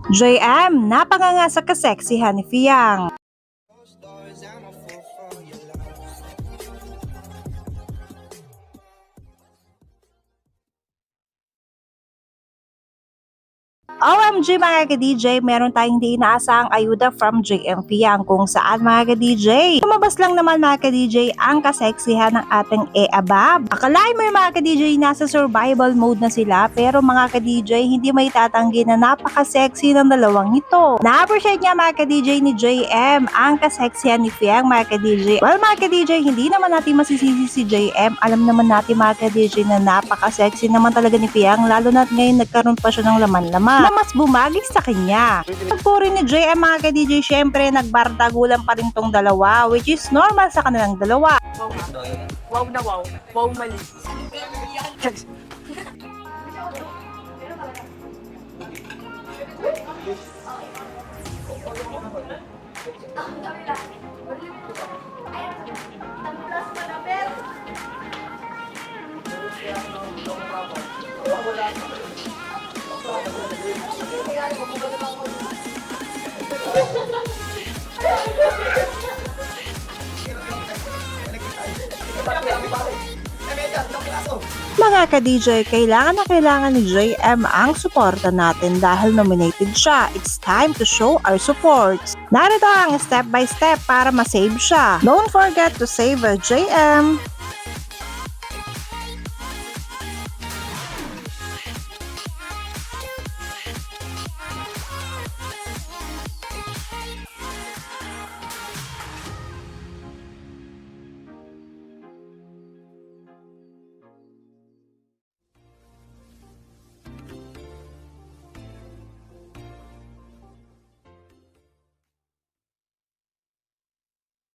JM, napanganga sa kaseksihan ni Fiang. OMG mga ka-DJ, meron tayong hindi inaasahang ayuda from JM Fiang kung saan mga ka-DJ. Lumabas lang naman mga ka-DJ ang kaseksihan ng ating Eabab. Akalain mo yung mga ka-DJ nasa survival mode na sila, pero mga ka-DJ hindi may tatanggi na napaka-sexy ng dalawang ito. Na-appreciate niya mga ka-DJ ni JM ang kaseksihan ni Fiang mga ka-DJ. Well mga ka-DJ, hindi naman natin masisisi si JM. Alam naman natin mga ka-DJ na napaka-sexy naman talaga ni Fiang, lalo na ngayon nagkaroon pa siya ng laman-laman na mas bumagay sa kanya. Pagpuri ni JM mga ka-DJ, syempre nagbardagulan pa rin tong dalawa, which is normal sa kanilang dalawa. Wow na wow. Wow mali. Mga ka-DJ, kailangan na kailangan ni JM ang suporta natin dahil nominated siya. It's time to show our support. Narito ang step by step para ma-save siya. Don't forget to save JM.